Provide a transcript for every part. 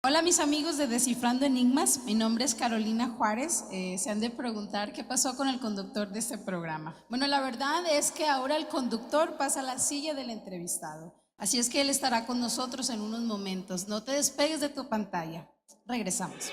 Hola mis amigos de Descifrando Enigmas, mi nombre es Carolina Juárez. Se han de preguntar qué pasó con el conductor de este programa. Bueno, la verdad es que ahora el conductor pasa a la silla del entrevistado, así es que él estará con nosotros en unos momentos. No te despegues de tu pantalla. Regresamos.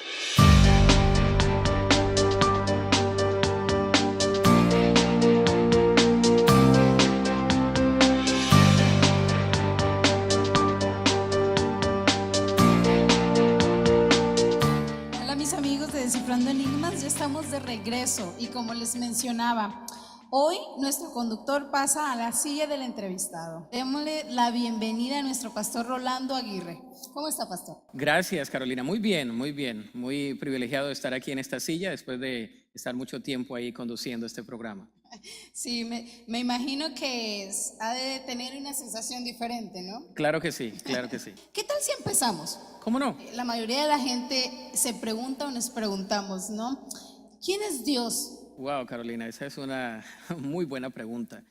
Hola mis amigos de Descifrando Enigmas, ya estamos de regreso y como les mencionaba, hoy nuestro conductor pasa a la silla del entrevistado. Démosle la bienvenida a nuestro pastor Rolando Aguirre. ¿Cómo está, pastor? Gracias, Carolina. Muy bien, muy bien. Muy privilegiado de estar aquí en esta silla después de estar mucho tiempo ahí conduciendo este programa. Sí, me imagino que ha de tener una sensación diferente, ¿no? Claro que sí, claro que sí. ¿Qué tal si empezamos? ¿Cómo no? La mayoría de la gente se pregunta o nos preguntamos, ¿no? ¿Quién es Dios? Wow, Carolina, esa es una muy buena pregunta.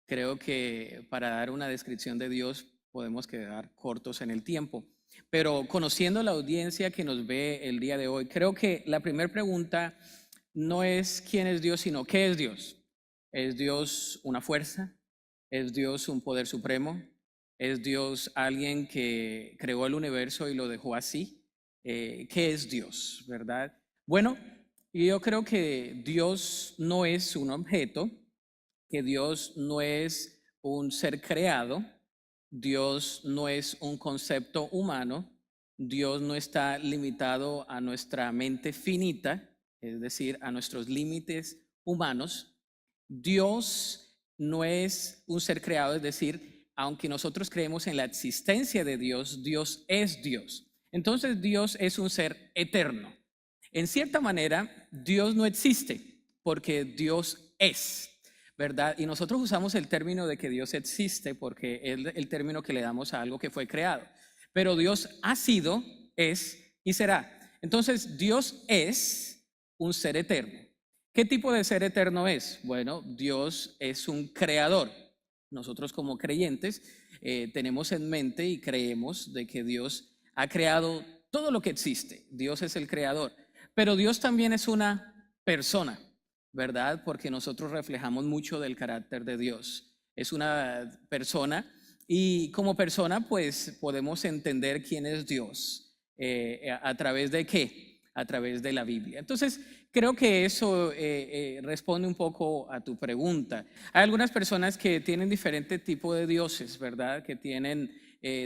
Creo que para dar una descripción de Dios podemos quedar cortos en el tiempo. Pero conociendo la audiencia que nos ve el día de hoy, creo que la primera pregunta no es quién es Dios, sino qué es Dios. ¿Es Dios una fuerza? ¿Es Dios un poder supremo? ¿Es Dios alguien que creó el universo y lo dejó así? ¿Qué es Dios, verdad? Bueno, yo creo que Dios no es un objeto, que Dios no es un ser creado, Dios no es un concepto humano, Dios no está limitado a nuestra mente finita, es decir, a nuestros límites humanos. Dios no es un ser creado, es decir, aunque nosotros creemos en la existencia de Dios, Dios es Dios. Entonces Dios es un ser eterno. En cierta manera, Dios no existe porque Dios es, ¿verdad? Y nosotros usamos el término de que Dios existe porque es el término que le damos a algo que fue creado. Pero Dios ha sido, es y será. Entonces, Dios es un ser eterno. ¿Qué tipo de ser eterno es? Bueno, Dios es un creador. Nosotros como creyentes tenemos en mente y creemos de que Dios ha creado todo lo que existe. Dios es el creador. Pero Dios también es una persona, ¿verdad? Porque nosotros reflejamos mucho del carácter de Dios. Es una persona y como persona pues podemos entender quién es Dios. ¿A través de qué? A través de la Biblia. Entonces, creo que eso responde un poco a tu pregunta. Hay algunas personas que tienen diferentes tipos de dioses, ¿verdad? Que tienen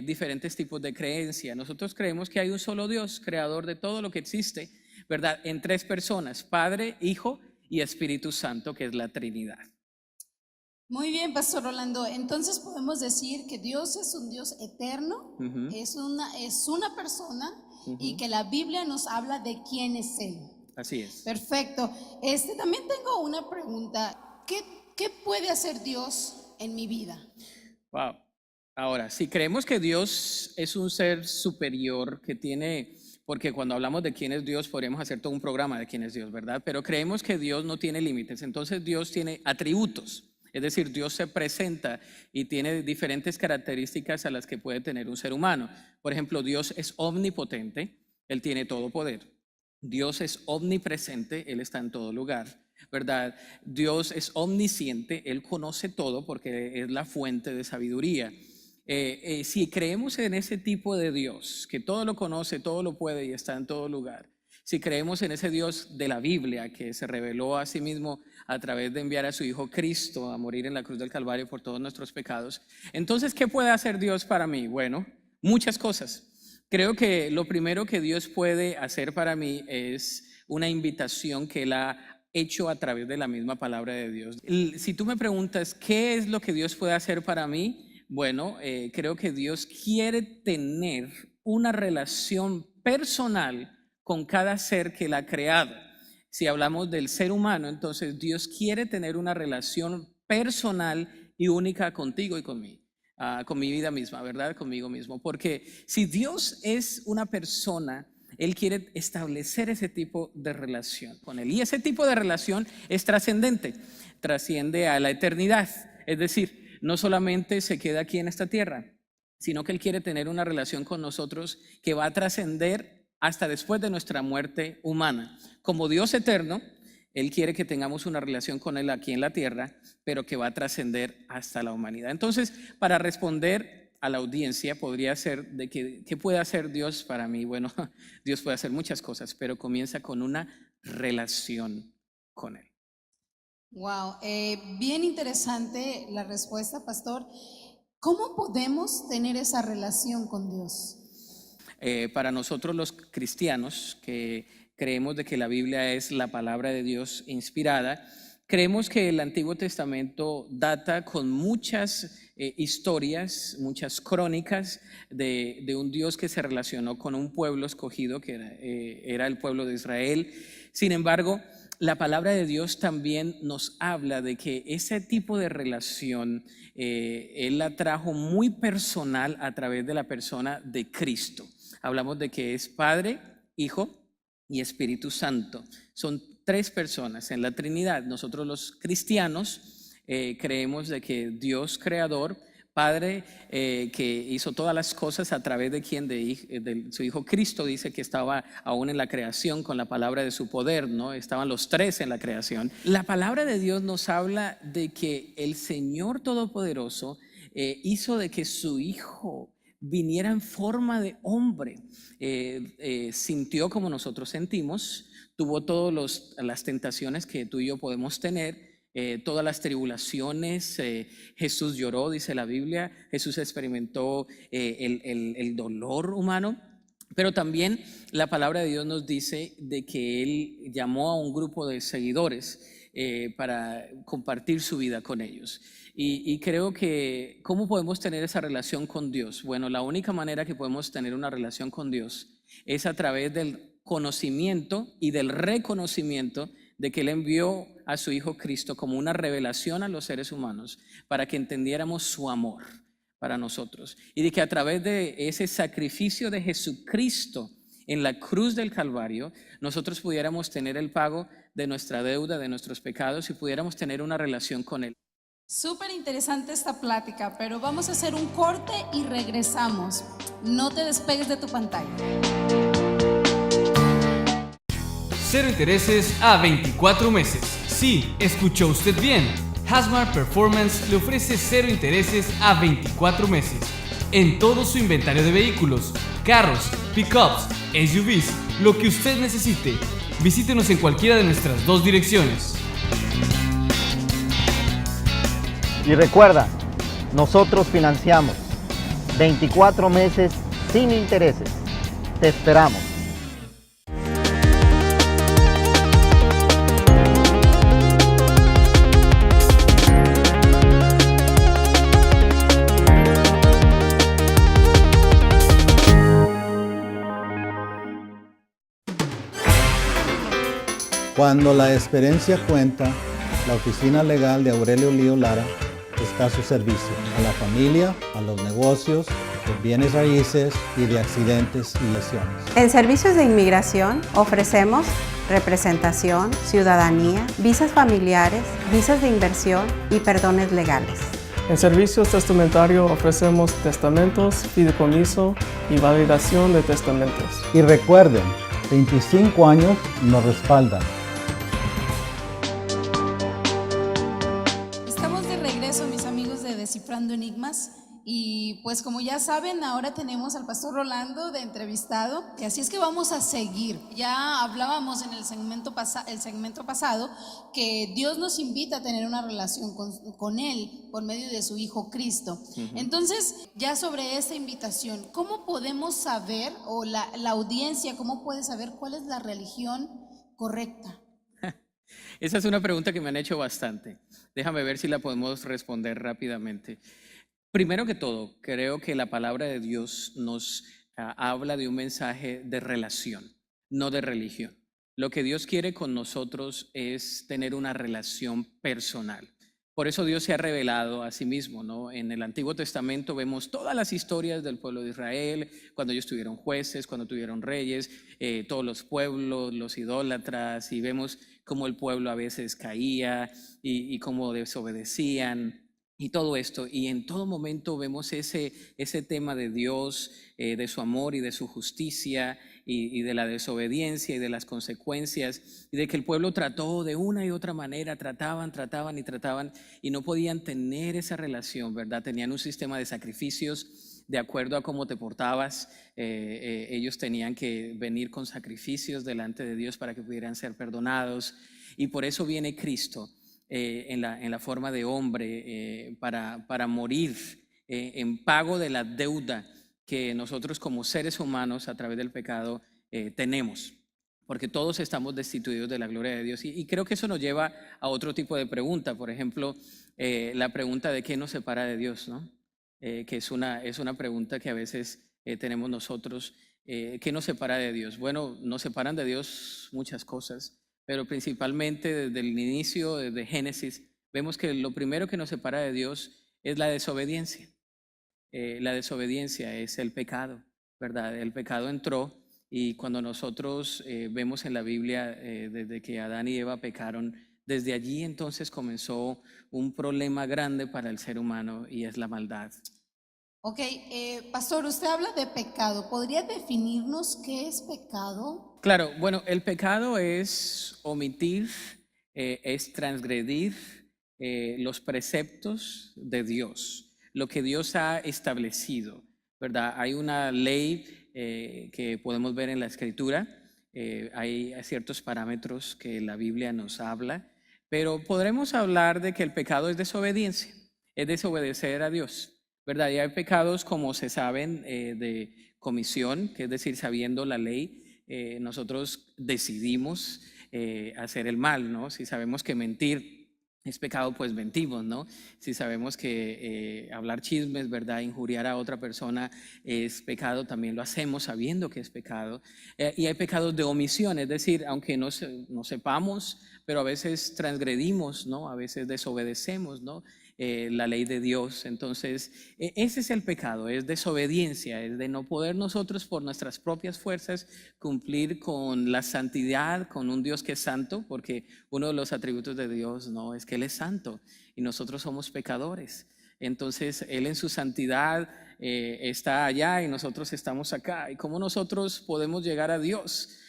diferentes tipos de creencia. Nosotros creemos que hay un solo Dios, creador de todo lo que existe, ¿verdad? En tres personas, Padre, Hijo y Espíritu Santo, que es la Trinidad. Muy bien, Pastor Rolando. Entonces podemos decir que Dios es un Dios eterno, Ujú, es una persona y ujú. que la Biblia nos habla de quién es Él. Así es. Perfecto. También tengo una pregunta. ¿Qué puede hacer Dios en mi vida? Wow. Ahora, si creemos que Dios es un ser superior que tiene, porque cuando hablamos de quién es Dios, podríamos hacer todo un programa de quién es Dios, ¿verdad? Pero creemos que Dios no tiene límites, entonces Dios tiene atributos, es decir, Dios se presenta y tiene diferentes características a las que puede tener un ser humano. Por ejemplo, Dios es omnipotente, Él tiene todo poder. Dios es omnipresente, Él está en todo lugar, ¿verdad? Dios es omnisciente, Él conoce todo porque es la fuente de sabiduría. Si creemos en ese tipo de Dios, que todo lo conoce, todo lo puede y está en todo lugar, si creemos en ese Dios de la Biblia que se reveló a sí mismo a través de enviar a su Hijo Cristo a morir en la cruz del Calvario por todos nuestros pecados, entonces, ¿qué puede hacer Dios para mí? Bueno, muchas cosas. Creo que lo primero que Dios puede hacer para mí es una invitación que Él ha hecho a través de la misma palabra de Dios. Si tú me preguntas, ¿qué es lo que Dios puede hacer para mí? Bueno, creo que Dios quiere tener una relación personal con cada ser que Él ha creado. Si hablamos del ser humano, entonces Dios quiere tener una relación personal y única contigo y conmigo. Con mi vida misma, ¿verdad? Conmigo mismo. Porque si Dios es una persona, Él quiere establecer ese tipo de relación con Él. Y ese tipo de relación es trascendente, trasciende a la eternidad. Es decir, no solamente se queda aquí en esta tierra, sino que Él quiere tener una relación con nosotros que va a trascender hasta después de nuestra muerte humana. Como Dios eterno, Él quiere que tengamos una relación con Él aquí en la tierra, pero que va a trascender hasta la humanidad. Entonces, para responder a la audiencia, podría ser de que, ¿qué puede hacer Dios para mí? Bueno, Dios puede hacer muchas cosas, pero comienza con una relación con Él. Wow, bien interesante la respuesta, pastor. ¿Cómo podemos tener esa relación con Dios? Para nosotros los cristianos que creemos de que la Biblia es la palabra de Dios inspirada, creemos que el Antiguo Testamento data con muchas historias, muchas crónicas de un Dios que se relacionó con un pueblo escogido que era el pueblo de Israel. Sin embargo, la palabra de Dios también nos habla de que ese tipo de relación Él la trajo muy personal a través de la persona de Cristo. Hablamos de que es Padre, Hijo y Espíritu Santo. Son tres personas en la Trinidad. Nosotros los cristianos creemos de que Dios creador, Padre que hizo todas las cosas a través de quien, de su Hijo Cristo, dice que estaba aún en la creación con la palabra de su poder, ¿no? Estaban los tres en la creación. La palabra de Dios nos habla de que el Señor Todopoderoso hizo de que su Hijo viniera en forma de hombre, sintió como nosotros sentimos, tuvo todas las tentaciones que tú y yo podemos tener, todas las tribulaciones. Jesús lloró, dice la Biblia. Jesús experimentó el dolor humano, pero también la palabra de Dios nos dice de que Él llamó a un grupo de seguidores para compartir su vida con ellos. Y creo que, ¿cómo podemos tener esa relación con Dios? Bueno, la única manera que podemos tener una relación con Dios es a través del conocimiento y del reconocimiento de que Él envió a su Hijo Cristo como una revelación a los seres humanos para que entendiéramos su amor para nosotros, y de que a través de ese sacrificio de Jesucristo en la cruz del Calvario nosotros pudiéramos tener el pago de nuestra deuda, de nuestros pecados, y pudiéramos tener una relación con Él. Súper interesante esta plática, pero vamos a hacer un corte y regresamos. No te despegues de tu pantalla. Cero intereses a 24 meses. Sí, escuchó usted bien. Hasmar Performance le ofrece cero intereses a 24 meses en todo su inventario de vehículos, carros, pickups, SUVs, lo que usted necesite. Visítenos en cualquiera de nuestras 2 direcciones. Y recuerda, nosotros financiamos 24 meses sin intereses. Te esperamos. Cuando la experiencia cuenta, la oficina legal de Aurelio Lío Lara está a su servicio, a la familia, a los negocios, de bienes raíces y de accidentes y lesiones. En servicios de inmigración ofrecemos representación, ciudadanía, visas familiares, visas de inversión y perdones legales. En servicios testamentarios ofrecemos testamentos, fideicomiso y validación de testamentos. Y recuerden, 25 años nos respaldan. Descifrando Enigmas, y pues como ya saben, ahora tenemos al pastor Rolando de entrevistado, y así es que vamos a seguir. Ya hablábamos en el segmento pasado que Dios nos invita a tener una relación con Él por medio de su Hijo Cristo. Entonces, ya sobre esta invitación, ¿cómo podemos saber, o la audiencia, cómo puede saber cuál es la religión correcta? Esa es una pregunta que me han hecho bastante. Déjame ver si la podemos responder rápidamente. Primero que todo, creo que la palabra de Dios nos habla de un mensaje de relación, no de religión. Lo que Dios quiere con nosotros es tener una relación personal. Por eso Dios se ha revelado a sí mismo, ¿no? En el Antiguo Testamento vemos todas las historias del pueblo de Israel, cuando ellos tuvieron jueces, cuando tuvieron reyes, todos los pueblos, los idólatras, y vemos cómo el pueblo a veces caía y cómo desobedecían y todo esto. Y en todo momento vemos ese tema de Dios, de su amor y de su justicia, y de la desobediencia y de las consecuencias, y de que el pueblo trató de una y otra manera, trataban y no podían tener esa relación, ¿verdad? Tenían un sistema de sacrificios de acuerdo a cómo te portabas. Ellos tenían que venir con sacrificios delante de Dios para que pudieran ser perdonados, y por eso viene Cristo en la forma de hombre para morir en pago de la deuda que nosotros como seres humanos a través del pecado tenemos, porque todos estamos destituidos de la gloria de Dios. Y creo que eso nos lleva a otro tipo de pregunta, por ejemplo, la pregunta de qué nos separa de Dios, ¿no? Que es una pregunta que a veces tenemos nosotros. ¿Qué nos separa de Dios? Bueno, nos separan de Dios muchas cosas, pero principalmente desde el inicio, desde Génesis, vemos que lo primero que nos separa de Dios es la desobediencia. La desobediencia es el pecado, ¿verdad? El pecado entró, y cuando nosotros vemos en la Biblia desde que Adán y Eva pecaron, desde allí entonces comenzó un problema grande para el ser humano, y es la maldad. Ok, pastor, usted habla de pecado. ¿Podría definirnos qué es pecado? Claro, bueno, el pecado es omitir, es transgredir los preceptos de Dios, lo que Dios ha establecido, ¿verdad? Hay una ley que podemos ver en la Escritura, hay ciertos parámetros que la Biblia nos habla, pero podremos hablar de que el pecado es desobediencia, es desobedecer a Dios, ¿verdad? Y hay pecados, como se saben, de comisión, que es decir, sabiendo la ley, nosotros decidimos hacer el mal, ¿no? Si sabemos que mentir es pecado, pues mentimos, ¿no? Si sabemos que hablar chismes, ¿verdad? Injuriar a otra persona es pecado, también lo hacemos sabiendo que es pecado. Y hay pecados de omisión, es decir, aunque no sepamos, pero a veces transgredimos, ¿no? A veces desobedecemos, ¿no? La ley de Dios. Entonces, ese es el pecado, es desobediencia, es de no poder nosotros por nuestras propias fuerzas cumplir con la santidad, con un Dios que es santo, porque uno de los atributos de Dios, ¿no?, es que Él es santo y nosotros somos pecadores. Entonces, Él en su santidad está allá y nosotros estamos acá. ¿Y cómo nosotros podemos llegar a Dios?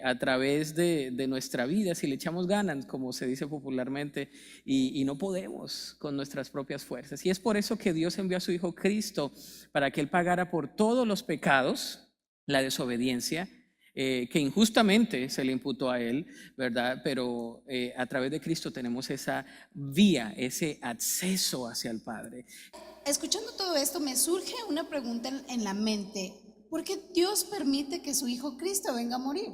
A través de nuestra vida, si le echamos ganas, como se dice popularmente, y no podemos con nuestras propias fuerzas. Y es por eso que Dios envió a su Hijo Cristo, para que Él pagara por todos los pecados, la desobediencia, que injustamente se le imputó a Él, ¿verdad? Pero a través de Cristo tenemos esa vía, ese acceso hacia el Padre. Escuchando todo esto, me surge una pregunta en la mente. ¿Por qué Dios permite que su Hijo Cristo venga a morir?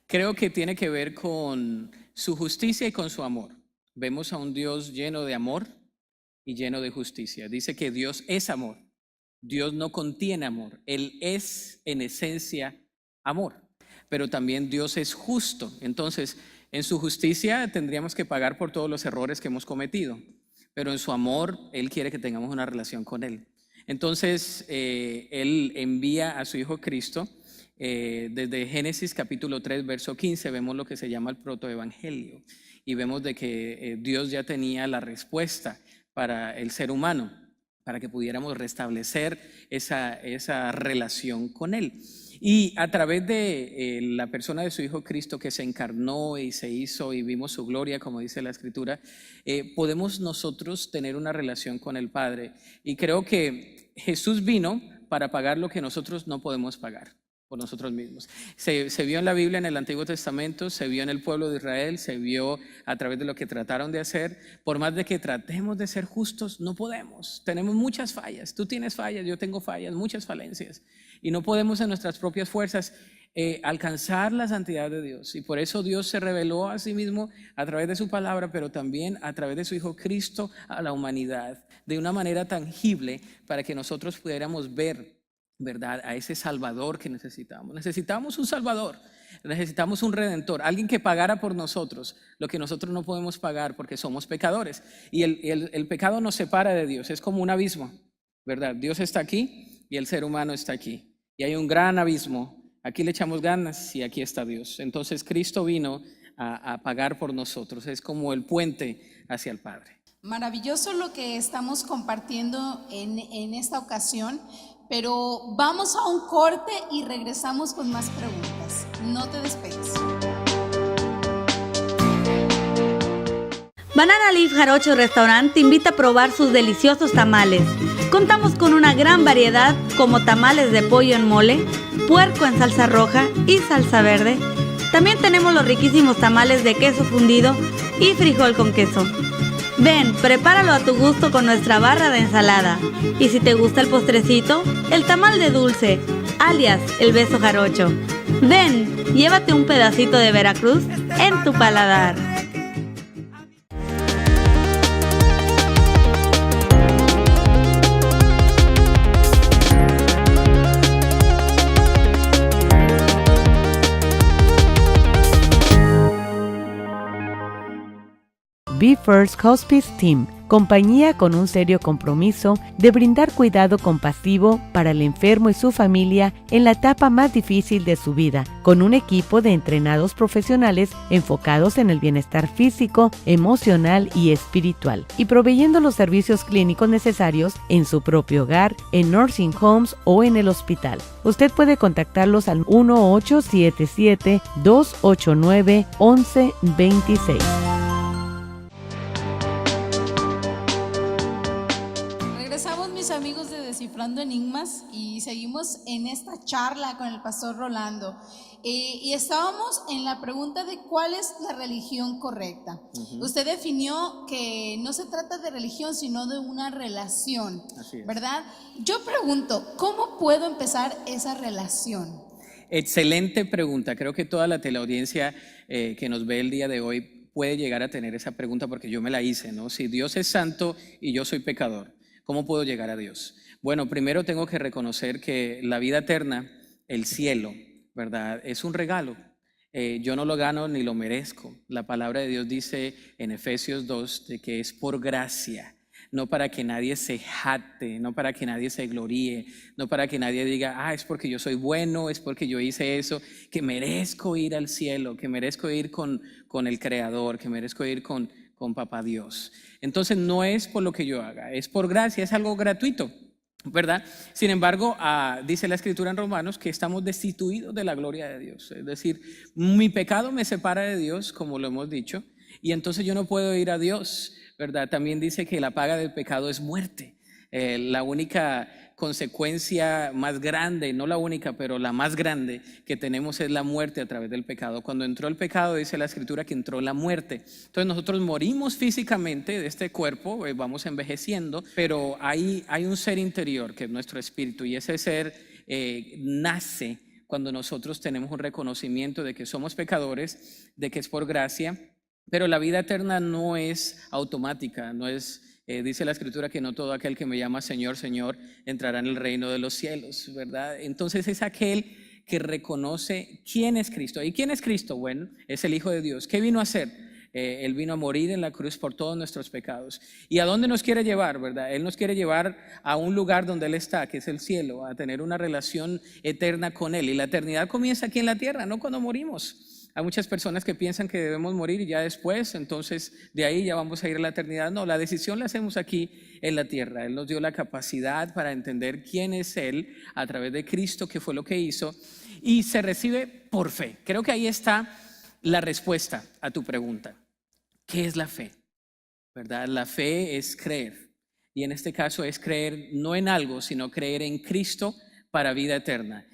Creo que tiene que ver con su justicia y con su amor. Vemos a un Dios lleno de amor y lleno de justicia. Dice que Dios es amor. Dios no contiene amor. Él es en esencia amor. Pero también Dios es justo. Entonces, en su justicia tendríamos que pagar por todos los errores que hemos cometido. Pero en su amor, Él quiere que tengamos una relación con Él. Entonces, Él envía a su Hijo Cristo. Desde Génesis capítulo 3, verso 15, vemos lo que se llama el protoevangelio. Y vemos de que Dios ya tenía la respuesta para el ser humano, para que pudiéramos restablecer esa relación con Él. Y a través de la persona de su Hijo Cristo, que se encarnó y se hizo y vimos su gloria, como dice la Escritura, podemos nosotros tener una relación con el Padre. Y creo que Jesús vino para pagar lo que nosotros no podemos pagar por nosotros mismos. Se vio en la Biblia, en el Antiguo Testamento, se vio en el pueblo de Israel, se vio a través de lo que trataron de hacer. Por más de que tratemos de ser justos, no podemos. Tenemos muchas fallas. Tú tienes fallas, yo tengo fallas, muchas falencias. Y no podemos en nuestras propias fuerzas alcanzar la santidad de Dios. Y por eso Dios se reveló a sí mismo a través de su palabra, pero también a través de su Hijo Cristo a la humanidad, de una manera tangible, para que nosotros pudiéramos ver, ¿verdad?, a ese Salvador que necesitamos. Necesitamos un Salvador, necesitamos un Redentor, alguien que pagara por nosotros lo que nosotros no podemos pagar porque somos pecadores. Y el pecado nos separa de Dios, es como un abismo, ¿verdad? Dios está aquí y el ser humano está aquí. Y hay un gran abismo, aquí le echamos ganas y aquí está Dios. Entonces Cristo vino a pagar por nosotros, es como el puente hacia el Padre. Maravilloso lo que estamos compartiendo en esta ocasión, pero vamos a un corte y regresamos con más preguntas. No te despegues. Banana Leaf Jarocho Restaurant te invita a probar sus deliciosos tamales. Contamos con una gran variedad como tamales de pollo en mole, puerco en salsa roja y salsa verde. También tenemos los riquísimos tamales de queso fundido y frijol con queso. Ven, prepáralo a tu gusto con nuestra barra de ensalada. Y si te gusta el postrecito, el tamal de dulce, alias el beso jarocho. Ven, llévate un pedacito de Veracruz en tu paladar. Be First Hospice Team, compañía con un serio compromiso de brindar cuidado compasivo para el enfermo y su familia en la etapa más difícil de su vida, con un equipo de entrenados profesionales enfocados en el bienestar físico, emocional y espiritual, y proveyendo los servicios clínicos necesarios en su propio hogar, en nursing homes o en el hospital. Usted puede contactarlos al 1877-289-1126. Amigos de Descifrando Enigmas, y seguimos en esta charla con el pastor Rolando, y estábamos en la pregunta de cuál es la religión correcta. Usted definió que no se trata de religión sino de una relación. Así es. ¿Verdad? Yo pregunto, ¿cómo puedo empezar esa relación? Excelente pregunta. Creo que toda la teleaudiencia que nos ve el día de hoy puede llegar a tener esa pregunta, porque yo me la hice, ¿no? Si Dios es santo y yo soy pecador, ¿cómo puedo llegar a Dios? Bueno, primero tengo que reconocer que la vida eterna, el cielo, ¿verdad? Es un regalo. Yo no lo gano ni lo merezco. La palabra de Dios dice en Efesios 2 de que es por gracia, no para que nadie se jacte, no para que nadie se gloríe, no para que nadie diga, es porque yo soy bueno, es porque yo hice eso, que merezco ir al cielo, que merezco ir con el Creador, que merezco ir con Papá Dios. Entonces no es por lo que yo haga, es por gracia, es algo gratuito, ¿verdad? Sin embargo, dice la Escritura en Romanos que estamos destituidos de la gloria de Dios. Es decir, mi pecado me separa de Dios, como lo hemos dicho, y entonces yo no puedo ir a Dios, ¿verdad? También dice que la paga del pecado es muerte. La única consecuencia más grande, no la única, pero la más grande que tenemos es la muerte a través del pecado. Cuando entró el pecado, dice la Escritura que entró la muerte. Entonces nosotros morimos físicamente de este cuerpo, vamos envejeciendo, pero hay un ser interior que es nuestro espíritu, y ese ser nace cuando nosotros tenemos un reconocimiento de que somos pecadores, de que es por gracia, pero la vida eterna no es automática, no es... dice la Escritura que no todo aquel que me llama Señor, Señor entrará en el reino de los cielos, ¿verdad? Entonces es aquel que reconoce quién es Cristo. ¿Y quién es Cristo? Bueno, es el Hijo de Dios. ¿Qué vino a hacer? Él vino a morir en la cruz por todos nuestros pecados. ¿Y a dónde nos quiere llevar, verdad? Él nos quiere llevar a un lugar donde Él está, que es el cielo, a tener una relación eterna con Él. Y la eternidad comienza aquí en la tierra, no cuando morimos. Hay muchas personas que piensan que debemos morir y ya después, entonces de ahí ya vamos a ir a la eternidad. No, la decisión la hacemos aquí en la tierra. Él nos dio la capacidad para entender quién es Él a través de Cristo, que fue lo que hizo, y se recibe por fe. Creo que ahí está la respuesta a tu pregunta. ¿Qué es la fe? ¿Verdad? La fe es creer, y en este caso es creer no en algo, sino creer en Cristo para vida eterna.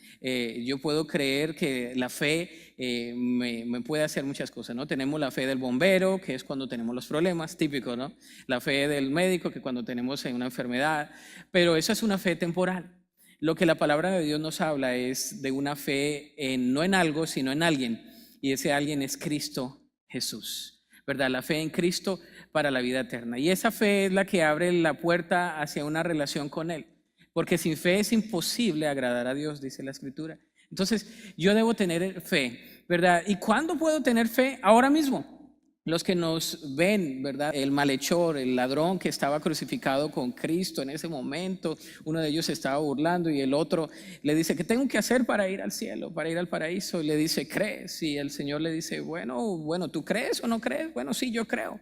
Yo puedo creer que la fe me puede hacer muchas cosas, ¿no? Tenemos la fe del bombero, que es cuando tenemos los problemas, típico, ¿no? La fe del médico, que cuando tenemos una enfermedad, pero eso es una fe temporal. Lo que la palabra de Dios nos habla es de una fe no en algo, sino en alguien, y ese alguien es Cristo Jesús, ¿verdad? La fe en Cristo para la vida eterna, y esa fe es la que abre la puerta hacia una relación con Él. Porque sin fe es imposible agradar a Dios, dice la Escritura. Entonces, yo debo tener fe, ¿verdad? ¿Y cuándo puedo tener fe? Ahora mismo. los que nos ven, ¿verdad? El malhechor, el ladrón que estaba crucificado con Cristo en ese momento, uno de ellos estaba burlando y el otro le dice, ¿qué tengo que hacer para ir al cielo, para ir al paraíso? Y le dice, ¿crees? Y el Señor le dice, bueno, ¿tú crees o no crees? Bueno, sí, yo creo.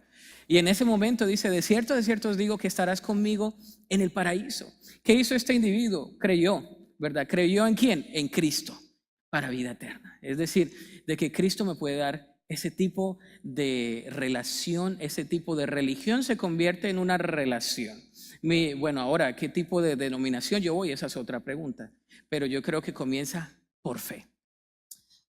Y en ese momento dice, de cierto os digo que estarás conmigo en el paraíso. ¿Qué hizo este individuo? Creyó, ¿verdad? ¿Creyó en quién? En Cristo, para vida eterna. Es decir, de que Cristo me puede dar ese tipo de relación, ese tipo de religión se convierte en una relación. Bueno, ahora, ¿qué tipo de denominación yo voy? Esa es otra pregunta. Pero yo creo que comienza por fe.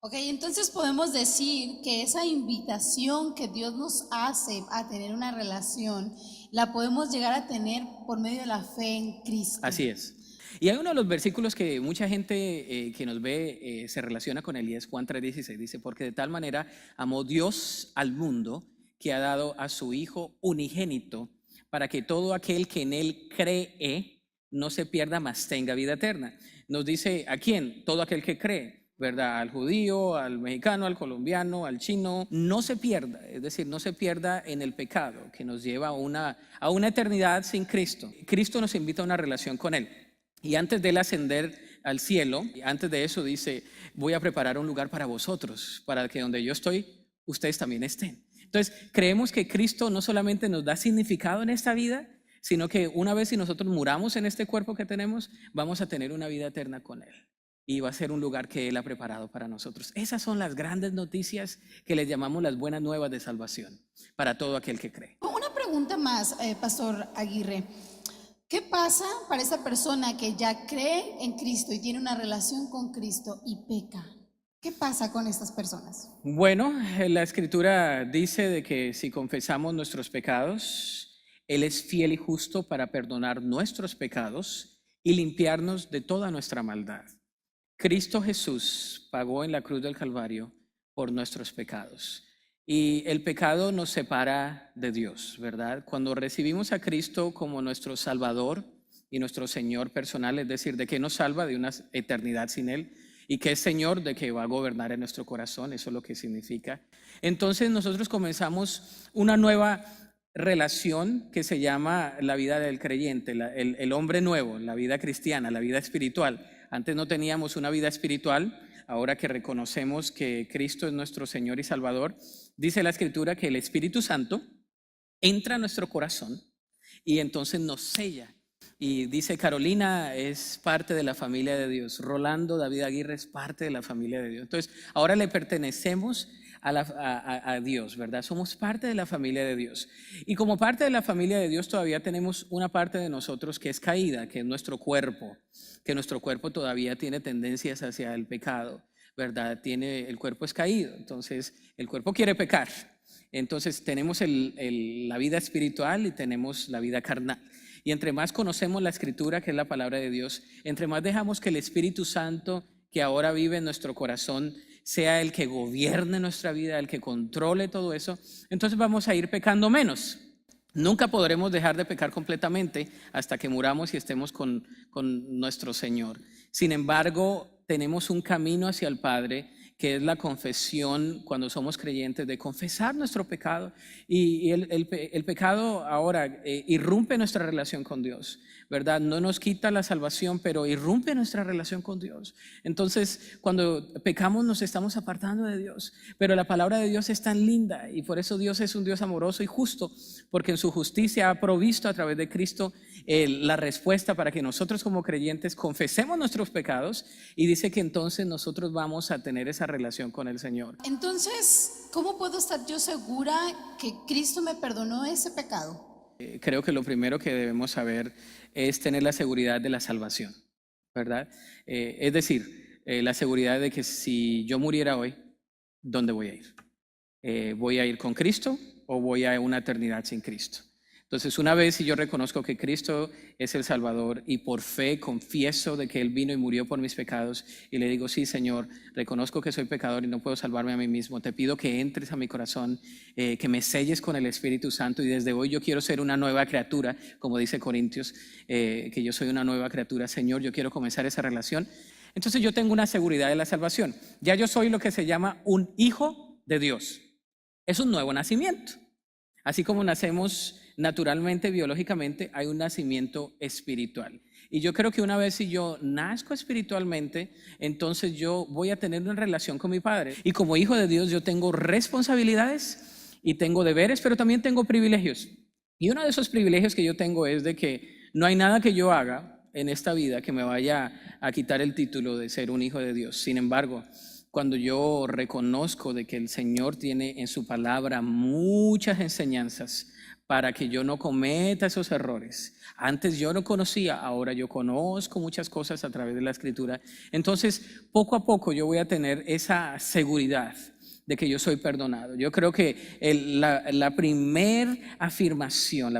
Ok, entonces podemos decir que esa invitación que Dios nos hace a tener una relación, la podemos llegar a tener por medio de la fe en Cristo. Así es. Y hay uno de los versículos que mucha gente que nos ve se relaciona con él y es Juan 3:16. Dice, porque de tal manera amó Dios al mundo que ha dado a su Hijo unigénito para que todo aquel que en él cree no se pierda, mas tenga vida eterna. Nos dice, ¿a quién? Todo aquel que cree, ¿verdad? Al judío, al mexicano, al colombiano, al chino, no se pierda, es decir, no se pierda en el pecado que nos lleva a una eternidad sin Cristo. Cristo nos invita a una relación con él. Y antes de él ascender al cielo, antes de eso dice, voy a preparar un lugar para vosotros, para que donde yo estoy, ustedes también estén. Entonces, creemos que Cristo no solamente nos da significado en esta vida, sino que una vez si nosotros muramos en este cuerpo que tenemos, vamos a tener una vida eterna con él. Y va a ser un lugar que él ha preparado para nosotros. Esas son las grandes noticias que les llamamos las buenas nuevas de salvación para todo aquel que cree. Una pregunta más, Pastor Aguirre. ¿Qué pasa para esa persona que ya cree en Cristo y tiene una relación con Cristo y peca? ¿Qué pasa con estas personas? Bueno, la Escritura dice de que si confesamos nuestros pecados, Él es fiel y justo para perdonar nuestros pecados y limpiarnos de toda nuestra maldad. Cristo Jesús pagó en la cruz del Calvario por nuestros pecados. Y el pecado nos separa de Dios, ¿verdad? Cuando recibimos a Cristo como nuestro Salvador y nuestro Señor personal, es decir, de que nos salva de una eternidad sin Él y que es Señor de que va a gobernar en nuestro corazón, eso es lo que significa. Entonces nosotros comenzamos una nueva relación que se llama la vida del creyente, el hombre nuevo, la vida cristiana, la vida espiritual. Antes no teníamos una vida espiritual. Ahora que reconocemos que Cristo es nuestro Señor y Salvador, dice la Escritura que el Espíritu Santo entra a nuestro corazón y entonces nos sella. Y dice, Carolina es parte de la familia de Dios, Rolando David Aguirre es parte de la familia de Dios. Entonces, ahora le pertenecemos a Dios, ¿verdad? Somos parte de la familia de Dios. Y como parte de la familia de Dios todavía tenemos una parte de nosotros que es caída, que es nuestro cuerpo, que nuestro cuerpo todavía tiene tendencias hacia el pecado, ¿verdad? El cuerpo es caído, entonces el cuerpo quiere pecar. Entonces tenemos la vida espiritual y tenemos la vida carnal. Y entre más conocemos la Escritura, que es la palabra de Dios, entre más dejamos que el Espíritu Santo que ahora vive en nuestro corazón sea el que gobierne nuestra vida, el que controle todo eso, entonces vamos a ir pecando menos. Nunca podremos dejar de pecar completamente hasta que muramos y estemos con nuestro Señor. Sin embargo, tenemos un camino hacia el Padre, que es la confesión cuando somos creyentes, de confesar nuestro pecado. Y el pecado ahora irrumpe nuestra relación con Dios, ¿verdad? No nos quita la salvación, pero irrumpe nuestra relación con Dios. Entonces, cuando pecamos nos estamos apartando de Dios, pero la palabra de Dios es tan linda y por eso Dios es un Dios amoroso y justo, porque en su justicia ha provisto a través de Cristo la respuesta para que nosotros como creyentes confesemos nuestros pecados, y dice que entonces nosotros vamos a tener esa relación con el Señor. Entonces, ¿cómo puedo estar yo segura que Cristo me perdonó ese pecado? Creo que lo primero que debemos saber es tener la seguridad de la salvación, ¿verdad? Es decir, la seguridad de que si yo muriera hoy, ¿dónde voy a ir? ¿Voy a ir con Cristo o voy a una eternidad sin Cristo? Entonces, una vez si yo reconozco que Cristo es el Salvador y por fe confieso de que Él vino y murió por mis pecados y le digo, sí, Señor, reconozco que soy pecador y no puedo salvarme a mí mismo, te pido que entres a mi corazón, que me selles con el Espíritu Santo y desde hoy yo quiero ser una nueva criatura, como dice Corintios, que yo soy una nueva criatura, Señor, yo quiero comenzar esa relación. Entonces yo tengo una seguridad de la salvación. Ya yo soy lo que se llama un hijo de Dios. Es un nuevo nacimiento. Así como nacemos naturalmente, biológicamente, hay un nacimiento espiritual. Y yo creo que una vez si yo nazco espiritualmente, entonces yo voy a tener una relación con mi Padre. Y como hijo de Dios yo tengo responsabilidades y tengo deberes, pero también tengo privilegios. Y uno de esos privilegios que yo tengo es de que no hay nada que yo haga en esta vida que me vaya a quitar el título de ser un hijo de Dios. Sin embargo, cuando yo reconozco de que el Señor tiene en su palabra muchas enseñanzas para que yo no cometa esos errores. Antes yo no conocía, ahora yo conozco muchas cosas a través de la Escritura. Entonces, poco a poco yo voy a tener esa seguridad de que yo soy perdonado. Yo creo que la primera afirmación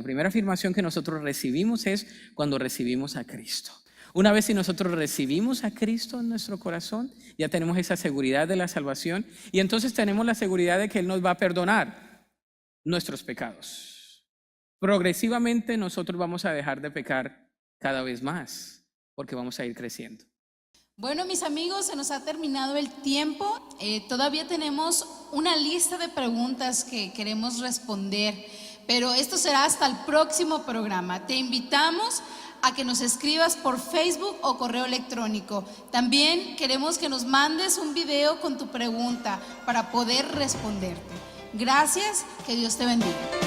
que nosotros recibimos es cuando recibimos a Cristo. Una vez si nosotros recibimos a Cristo en nuestro corazón, ya tenemos esa seguridad de la salvación y entonces tenemos la seguridad de que Él nos va a perdonar nuestros pecados. Progresivamente nosotros vamos a dejar de pecar cada vez más porque vamos a ir creciendo. Bueno, mis amigos, se nos ha terminado el tiempo. Todavía tenemos una lista de preguntas que queremos responder, pero esto será hasta el próximo programa. Te invitamos a que nos escribas por Facebook o correo electrónico. También queremos que nos mandes un video con tu pregunta para poder responderte. Gracias, que Dios te bendiga.